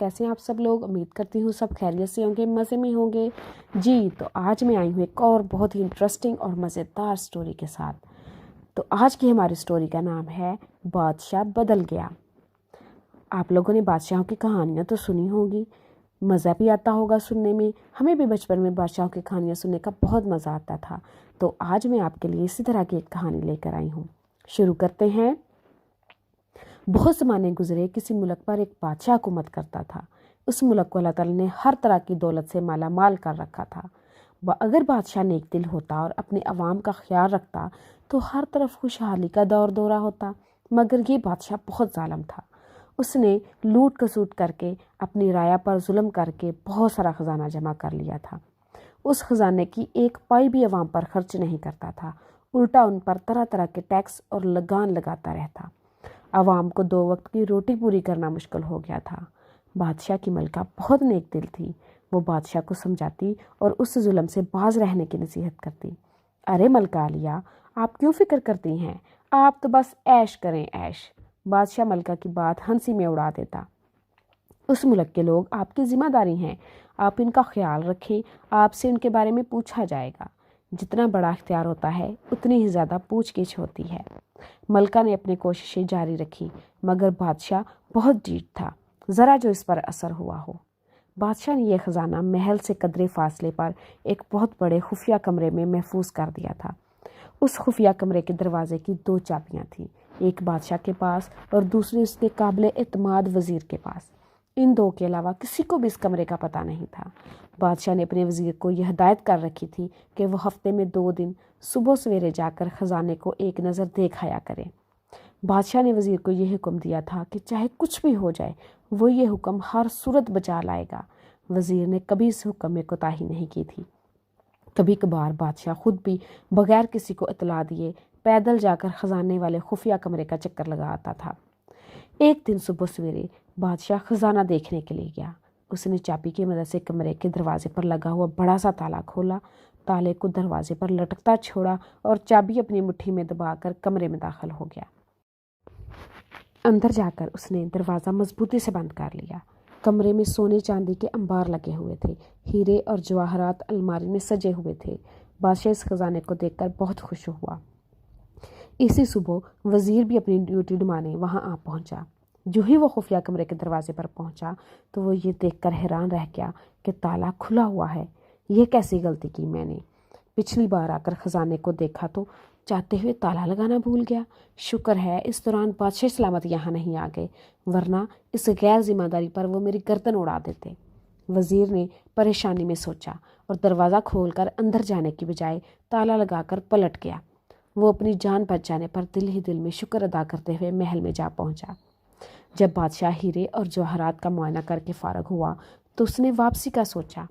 کیسے ہیں آپ سب لوگ؟ امید کرتی ہوں سب خیریت سے ہوں گے، مزے میں ہوں گے جی۔ تو آج میں آئی ہوں ایک اور بہت ہی انٹرسٹنگ اور مزیدار سٹوری کے ساتھ۔ تو آج کی ہماری سٹوری کا نام ہے بادشاہ بدل گیا۔ آپ لوگوں نے بادشاہوں کی کہانیاں تو سنی ہوگی، مزہ بھی آتا ہوگا سننے میں۔ ہمیں بھی بچپن میں بادشاہوں کی کہانیاں سننے کا بہت مزہ آتا تھا۔ تو آج میں آپ کے لیے اسی طرح کی ایک کہانی لے کر آئی ہوں۔ شروع کرتے ہیں۔ بہت زمانے گزرے، کسی ملک پر ایک بادشاہ حکومت کرتا تھا۔ اس ملک کو اللہ تعالیٰ نے ہر طرح کی دولت سے مالا مال کر رکھا تھا۔ اگر بادشاہ نیک دل ہوتا اور اپنے عوام کا خیال رکھتا تو ہر طرف خوشحالی کا دور دورہ ہوتا، مگر یہ بادشاہ بہت ظالم تھا۔ اس نے لوٹ کسوٹ کر کے، اپنی رعایا پر ظلم کر کے بہت سارا خزانہ جمع کر لیا تھا۔ اس خزانے کی ایک پائی بھی عوام پر خرچ نہیں کرتا تھا، الٹا ان پر طرح طرح کے ٹیکس اور لگان لگاتا رہتا۔ عوام کو 2 وقت کی روٹی پوری کرنا مشکل ہو گیا تھا۔ بادشاہ کی ملکہ بہت نیک دل تھی۔ وہ بادشاہ کو سمجھاتی اور اس ظلم سے باز رہنے کی نصیحت کرتی۔ ارے ملکہ عالیہ، آپ کیوں فکر کرتی ہیں؟ آپ تو بس عیش کریں عیش۔ بادشاہ ملکہ کی بات ہنسی میں اڑا دیتا۔ اس ملک کے لوگ آپ کی ذمہ داری ہیں، آپ ان کا خیال رکھیں، آپ سے ان کے بارے میں پوچھا جائے گا۔ جتنا بڑا اختیار ہوتا ہے اتنی ہی زیادہ پوچھ گچھ ہوتی ہے۔ ملکہ نے اپنی کوششیں جاری رکھی، مگر بادشاہ بہت ڈھیٹ تھا، ذرا جو اس پر اثر ہوا ہو۔ بادشاہ نے یہ خزانہ محل سے قدرے فاصلے پر ایک بہت بڑے خفیہ کمرے میں محفوظ کر دیا تھا۔ اس خفیہ کمرے کے دروازے کی 2 چابیاں تھیں، ایک بادشاہ کے پاس اور دوسری اس کے قابل اعتماد وزیر کے پاس۔ ان 2 کے علاوہ کسی کو بھی اس کمرے کا پتہ نہیں تھا۔ بادشاہ نے اپنے وزیر کو یہ ہدایت کر رکھی تھی کہ وہ ہفتے میں 2 دن صبح سویرے جا کر خزانے کو ایک نظر دیکھ آیا کرے۔ بادشاہ نے وزیر کو یہ حکم دیا تھا کہ چاہے کچھ بھی ہو جائے وہ یہ حکم ہر صورت بجا لائے گا۔ وزیر نے کبھی اس حکم میں کوتاہی نہیں کی تھی۔ کبھی کبھار بادشاہ خود بھی بغیر کسی کو اطلاع دیے پیدل جا کر خزانے والے خفیہ کمرے کا چکر لگا آتا تھا۔ ایک دن صبح سویرے بادشاہ خزانہ دیکھنے کے لیے گیا۔ اس نے چابی کی مدد سے کمرے کے دروازے پر لگا ہوا بڑا سا تالا کھولا، تالے کو دروازے پر لٹکتا چھوڑا اور چابی اپنی مٹھی میں دبا کر کمرے میں داخل ہو گیا۔ اندر جا کر اس نے دروازہ مضبوطی سے بند کر لیا۔ کمرے میں سونے چاندی کے انبار لگے ہوئے تھے، ہیرے اور جواہرات الماری میں سجے ہوئے تھے۔ بادشاہ اس خزانے کو دیکھ کر بہت خوش ہوا۔ اسی صبح وزیر بھی اپنی ڈیوٹی نبھانے وہاں آ پہنچا۔ جو ہی وہ خفیہ کمرے کے دروازے پر پہنچا تو وہ یہ دیکھ کر حیران رہ گیا کہ تالا کھلا ہوا ہے۔ یہ کیسی غلطی کی میں نے؟ پچھلی بار آ کر خزانے کو دیکھا تو چاہتے ہوئے تالا لگانا بھول گیا۔ شکر ہے اس دوران بادشاہ سلامت یہاں نہیں آ گئے، ورنہ اس غیر ذمہ داری پر وہ میری گردن اڑا دیتے۔ وزیر نے پریشانی میں سوچا اور دروازہ کھول کر اندر جانے کی بجائے تالا لگا کر پلٹ گیا۔ وہ اپنی جان بچ جانے پر دل ہی دل میں شکر ادا کرتے ہوئے محل میں جا پہنچا۔ جب بادشاہ ہیرے اور جواہرات کا معائنہ کر کے فارغ ہوا تو اس نے واپسی کا سوچا۔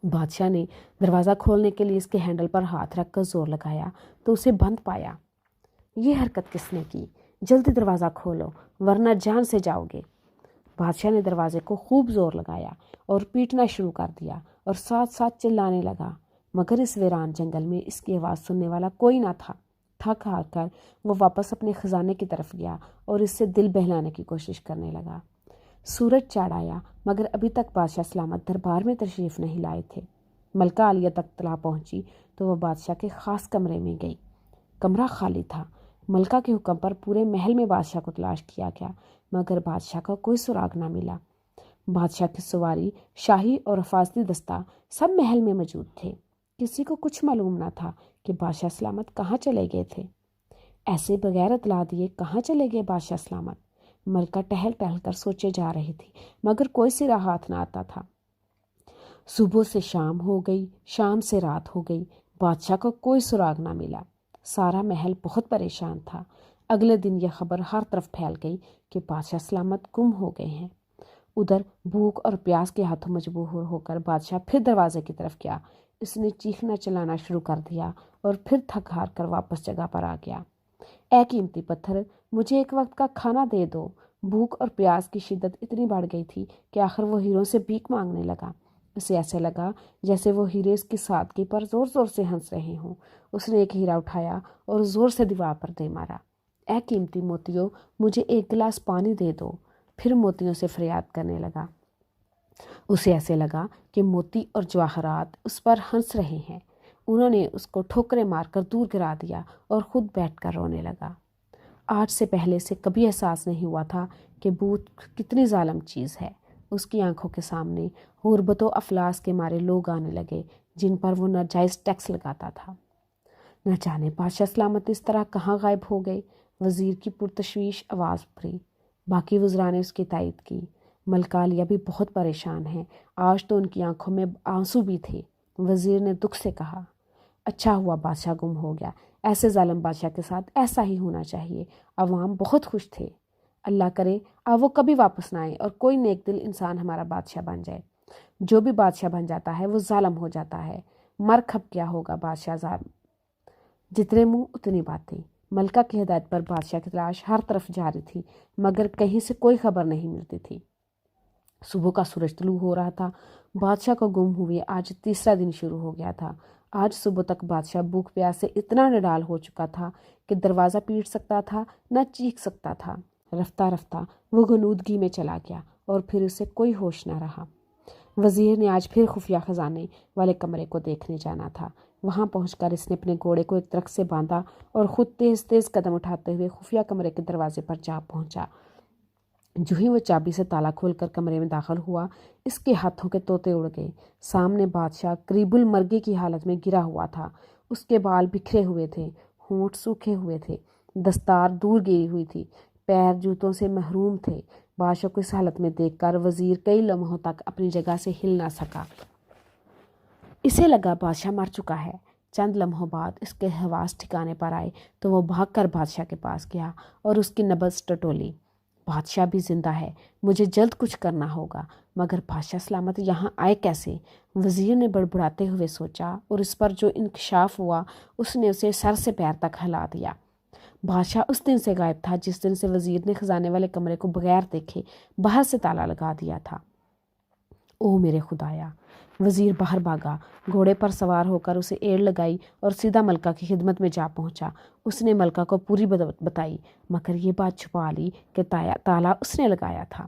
بادشاہ نے دروازہ کھولنے کے لیے اس کے ہینڈل پر ہاتھ رکھ کر زور لگایا تو اسے بند پایا۔ یہ حرکت کس نے کی؟ جلدی دروازہ کھولو ورنہ جان سے جاؤ گے۔ بادشاہ نے دروازے کو خوب زور لگایا اور پیٹنا شروع کر دیا اور ساتھ ساتھ چلانے لگا، مگر اس ویران جنگل میں اس کی آواز سننے والا کوئی نہ تھا۔ تھک ہار کر وہ واپس اپنے خزانے کی طرف گیا اور اس سے دل بہلانے کی کوشش کرنے لگا۔ سورج چڑھ آیا مگر ابھی تک بادشاہ سلامت دربار میں تشریف نہیں لائے تھے۔ ملکہ عالیہ تک اطلاع پہنچی تو وہ بادشاہ کے خاص کمرے میں گئی۔ کمرہ خالی تھا۔ ملکہ کے حکم پر پورے محل میں بادشاہ کو تلاش کیا گیا، مگر بادشاہ کا کوئی سراغ نہ ملا۔ بادشاہ کی سواری، شاہی اور حفاظتی دستہ سب محل میں موجود تھے۔ کسی کو کچھ معلوم نہ تھا کہ بادشاہ سلامت کہاں چلے گئے تھے۔ ایسے بغیر اطلاع دیے کہاں چلے گئے بادشاہ سلامت؟ ملکہ ٹہل ٹہل کر سوچے جا رہی تھی، مگر کوئی سرا ہاتھ نہ آتا تھا۔ صبح سے شام ہو گئی، شام سے رات ہو گئی، بادشاہ کو کوئی سراغ نہ ملا۔ سارا محل بہت پریشان تھا۔ اگلے دن یہ خبر ہر طرف پھیل گئی کہ بادشاہ سلامت گم ہو گئے ہیں۔ ادھر بھوک اور پیاس کے ہاتھوں مجبور ہو کر بادشاہ پھر دروازے کی طرف گیا۔ اس نے چیخنا چلانا شروع کر دیا اور پھر تھک ہار کر واپس جگہ پر آ گیا۔ اے قیمتی پتھر، مجھے ایک وقت کا کھانا دے دو۔ بھوک اور پیاس کی شدت اتنی بڑھ گئی تھی کہ آخر وہ ہیروں سے بھیک مانگنے لگا۔ اسے ایسے لگا جیسے وہ ہیرے اس کی سادگی پر زور زور سے ہنس رہے ہوں۔ اس نے ایک ہیرا اٹھایا اور زور سے دیوار پر دے مارا۔ اے قیمتی موتیوں، مجھے ایک گلاس پانی دے دو۔ پھر موتیوں سے فریاد کرنے لگا۔ اسے ایسے لگا کہ موتی اور جواہرات اس پر ہنس رہے ہیں۔ انہوں نے اس کو ٹھوکریں مار کر دور گرا دیا اور خود بیٹھ کر رونے لگا۔ آج سے پہلے سے کبھی احساس نہیں ہوا تھا کہ بھوت کتنی ظالم چیز ہے۔ اس کی آنکھوں کے سامنے غربت و افلاس کے مارے لوگ آنے لگے جن پر وہ ناجائز ٹیکس لگاتا تھا۔ نہ جانے بادشاہ سلامت اس طرح کہاں غائب ہو گئے۔ وزیر کی پرتشویش آواز پھری۔ باقی وزراء نے اس کی تائید کی۔ ملکہ عالیہ بھی بہت پریشان ہیں، آج تو ان کی آنکھوں میں آنسو بھی تھے۔ وزیر نے دکھ سے کہا، اچھا ہوا بادشاہ گم ہو گیا، ایسے ظالم بادشاہ کے ساتھ ایسا ہی ہونا چاہیے۔ عوام بہت خوش تھے۔ اللہ کرے اب وہ کبھی واپس نہ آئے اور کوئی نیک دل انسان ہمارا بادشاہ بن جائے۔ جو بھی بادشاہ بن جاتا ہے وہ ظالم ہو جاتا ہے۔ مر کھپ کیا ہوگا بادشاہ ظالم۔ جتنے منہ اتنی باتیں۔ ملکہ کی ہدایت پر بادشاہ کی تلاش ہر طرف جاری تھی مگر کہیں سے کوئی خبر نہیں ملتی تھی۔ صبح کا سورج طلوع ہو رہا تھا۔ بادشاہ کو گم ہوئے آج تیسرا دن شروع ہو گیا تھا۔ آج صبح تک بادشاہ بھوک پیاس سے اتنا نڈال ہو چکا تھا کہ دروازہ پیٹ سکتا تھا نہ چیخ سکتا تھا۔ رفتہ رفتہ وہ غنودگی میں چلا گیا اور پھر اسے کوئی ہوش نہ رہا۔ وزیر نے آج پھر خفیہ خزانے والے کمرے کو دیکھنے جانا تھا۔ وہاں پہنچ کر اس نے اپنے گھوڑے کو ایک درخت سے باندھا اور خود تیز تیز قدم اٹھاتے ہوئے خفیہ کمرے کے دروازے پر جا پہنچا۔ جو ہی وہ چابی سے تالا کھول کر کمرے میں داخل ہوا، اس کے ہاتھوں کے طوطے اڑ گئے۔ سامنے بادشاہ قریب المرگے کی حالت میں گرا ہوا تھا۔ اس کے بال بکھرے ہوئے تھے، ہونٹ سوکھے ہوئے تھے، دستار دور گری ہوئی تھی، پیر جوتوں سے محروم تھے۔ بادشاہ کو اس حالت میں دیکھ کر وزیر کئی لمحوں تک اپنی جگہ سے ہل نہ سکا۔ اسے لگا بادشاہ مر چکا ہے۔ چند لمحوں بعد اس کے حواس ٹھکانے پر آئے تو وہ بھاگ کر بادشاہ کے پاس گیا اور اس کی نبض ٹٹولی۔ بادشاہ بھی زندہ ہے، مجھے جلد کچھ کرنا ہوگا، مگر بادشاہ سلامت یہاں آئے کیسے؟ وزیر نے بڑبڑاتے ہوئے سوچا اور اس پر جو انکشاف ہوا اس نے اسے سر سے پیر تک ہلا دیا۔ بادشاہ اس دن سے غائب تھا جس دن سے وزیر نے خزانے والے کمرے کو بغیر دیکھے باہر سے تالا لگا دیا تھا۔ او میرے خدایا! وزیر باہر بھاگا، گھوڑے پر سوار ہو کر اسے ایڑ لگائی اور سیدھا ملکہ کی خدمت میں جا پہنچا۔ اس نے ملکہ کو پوری بتائی مگر یہ بات چھپا لی کہ تالا اس نے لگایا تھا۔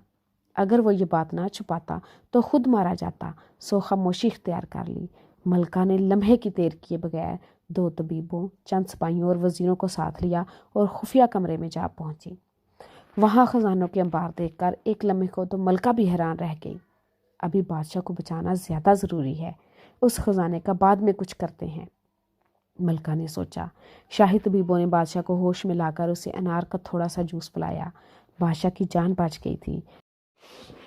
اگر وہ یہ بات نہ چھپاتا تو خود مارا جاتا، سو خاموشی اختیار کر لی۔ ملکہ نے لمحے کی دیر کیے بغیر 2 طبیبوں، چند سپاہیوں اور وزیروں کو ساتھ لیا اور خفیہ کمرے میں جا پہنچی۔ وہاں خزانوں کے انبار دیکھ کر ایک لمحے کو تو ملکہ بھی حیران رہ گئی۔ ابھی بادشاہ کو بچانا زیادہ ضروری ہے، اس خزانے کا بعد میں کچھ کرتے ہیں، ملکہ نے سوچا۔ شاہی طبیبوں نے بادشاہ کو ہوش میں لا کر اسے انار کا تھوڑا سا جوس پلایا۔ بادشاہ کی جان بچ گئی تھی۔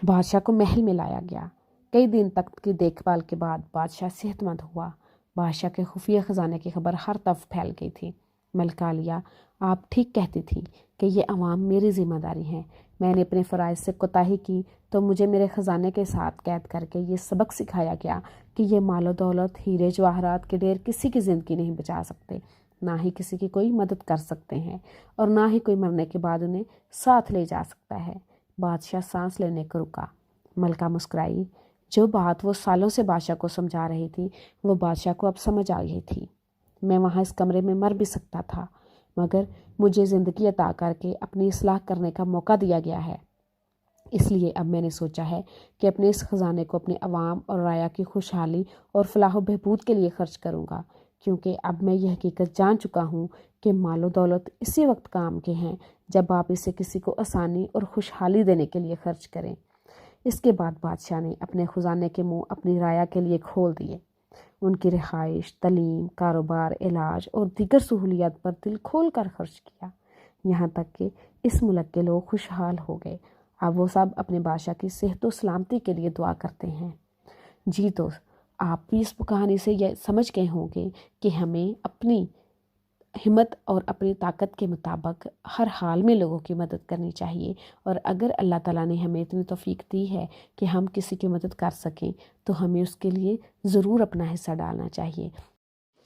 بادشاہ کو محل میں لایا گیا۔ کئی دن تک کی دیکھ بھال کے بعد بادشاہ صحت مند ہوا۔ بادشاہ کے خفیہ خزانے کی خبر ہر طرف پھیل گئی تھی۔ ملکہ عالیہ، آپ ٹھیک کہتی تھی کہ یہ عوام میری ذمہ داری ہے۔ میں نے اپنے فرائض سے کوتاہی کی تو مجھے میرے خزانے کے ساتھ قید کر کے یہ سبق سکھایا گیا کہ یہ مال و دولت، ہیرے جواہرات کے ڈھیر کسی کی زندگی نہیں بچا سکتے، نہ ہی کسی کی کوئی مدد کر سکتے ہیں اور نہ ہی کوئی مرنے کے بعد انہیں ساتھ لے جا سکتا ہے۔ بادشاہ سانس لینے کو رکا۔ ملکہ مسکرائی۔ جو بات وہ سالوں سے بادشاہ کو سمجھا رہی تھی وہ بادشاہ کو اب سمجھ آ گئی تھی۔ میں وہاں اس کمرے میں مر بھی سکتا تھا مگر مجھے زندگی عطا کر کے اپنی اصلاح کرنے کا موقع دیا گیا ہے۔ اس لیے اب میں نے سوچا ہے کہ اپنے اس خزانے کو اپنے عوام اور رعایا کی خوشحالی اور فلاح و بہبود کے لیے خرچ کروں گا، کیونکہ اب میں یہ حقیقت جان چکا ہوں کہ مال و دولت اسی وقت کام کے ہیں جب آپ اسے کسی کو آسانی اور خوشحالی دینے کے لیے خرچ کریں۔ اس کے بعد بادشاہ نے اپنے خزانے کے منہ اپنی رعایا کے لیے کھول دیے۔ ان کی رہائش، تعلیم، کاروبار، علاج اور دیگر سہولیات پر دل کھول کر خرچ کیا، یہاں تک کہ اس ملک کے لوگ خوشحال ہو گئے۔ اب وہ سب اپنے بادشاہ کی صحت و سلامتی کے لیے دعا کرتے ہیں۔ جی دوست، آپ بھی اس کہانی سے یہ سمجھ گئے ہوں گے کہ ہمیں اپنی ہمت اور اپنی طاقت کے مطابق ہر حال میں لوگوں کی مدد کرنی چاہیے، اور اگر اللہ تعالیٰ نے ہمیں اتنی توفیق دی ہے کہ ہم کسی کی مدد کر سکیں تو ہمیں اس کے لیے ضرور اپنا حصہ ڈالنا چاہیے۔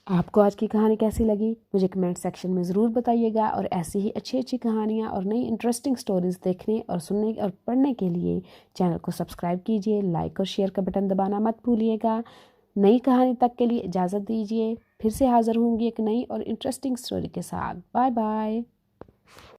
آپ کو آج کی کہانی کیسی لگی مجھے کمنٹ سیکشن میں ضرور بتائیے گا، اور ایسی ہی اچھی اچھی کہانیاں اور نئی انٹرسٹنگ سٹوریز دیکھنے اور سننے اور پڑھنے کے لیے چینل کو سبسکرائب کیجیے، لائک اور شیئر کا بٹن دبانا مت بھولیے گا۔ نئی کہانی تک کے لیے اجازت دیجیے، پھر سے حاضر ہوں گی ایک نئی اور انٹرسٹنگ سٹوری کے ساتھ۔ Bye bye.